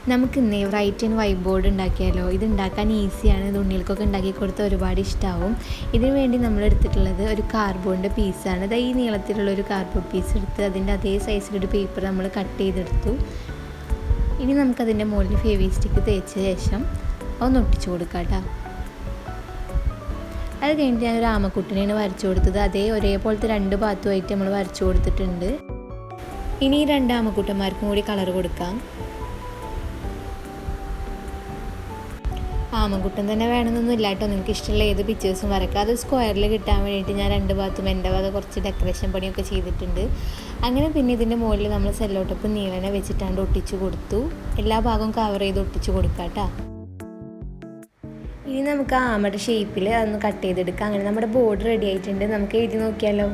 നമുക്ക് ഇന്നേ right and white board ഉണ്ടാക്കിയാലോ. ഇത് ഉണ്ടാക്കാൻ ഈസിയാണ്. ഇത് ഉണ്ണികൾക്കൊക്കെ ഉണ്ടാക്കി കൊടുത്താൽ ഒരുപാട് ഇഷ്ടമാവും. ഇതിനു വേണ്ടി നമ്മൾ എടുത്തിട്ടുള്ളത് ഒരു കാർഡ്ബോർഡിൻ്റെ പീസാണ്. ഇത് ഈ നീളത്തിലുള്ള ഒരു കാർഡ്ബോർഡ് പീസ് എടുത്ത് അതിൻ്റെ അതേ സൈസിലൊരു പേപ്പർ നമ്മൾ കട്ട് ചെയ്തെടുത്തു. ഇനി നമുക്കതിൻ്റെ മുകളിൽ ഫെവിസ്റ്റിക്ക് തേച്ച ശേഷം ഒന്ന് ഒട്ടിച്ചു കൊടുക്കാം കേട്ടോ. അത് കഴിഞ്ഞിട്ട് ഞാനൊരു ആമക്കുട്ടിനെയാണ് വരച്ചു കൊടുത്തത്. ഒരേപോലത്തെ രണ്ട് ഭാഗത്തുമായിട്ട് നമ്മൾ വരച്ചു കൊടുത്തിട്ടുണ്ട്. ഇനി ഈ രണ്ട് ആമക്കുട്ടന്മാർക്കും കൂടി കളർ കൊടുക്കാം. ആമക്കുട്ടൻ തന്നെ വേണമെന്നൊന്നും ഇല്ല കേട്ടോ. നിങ്ങൾക്ക് ഇഷ്ടമുള്ള ഏത് പിക്ചേഴ്സും വരക്കാം. അത് സ്ക്വയറിൽ കിട്ടാൻ വേണ്ടിയിട്ട് ഞാൻ രണ്ട് ഭാഗത്തും എൻ്റെ ഭാഗം കുറച്ച് ഡെക്കറേഷൻ പണിയൊക്കെ ചെയ്തിട്ടുണ്ട്. അങ്ങനെ പിന്നെ ഇതിൻ്റെ മുകളിൽ നമ്മൾ സെല്ലോ ടേപ്പ് നീളനെ വെച്ചിട്ടാണ്ട് ഒട്ടിച്ചു കൊടുത്തു. എല്ലാ ഭാഗവും കവർ ചെയ്ത് ഒട്ടിച്ചു കൊടുക്കാം കേട്ടോ. ഇനി നമുക്ക് ആമയുടെ ഷേപ്പിൽ അതൊന്ന് കട്ട് ചെയ്തെടുക്കാം. അങ്ങനെ നമ്മുടെ ബോർഡ് റെഡി ആയിട്ടുണ്ട്. നമുക്ക് എഴുതി നോക്കിയാലോ.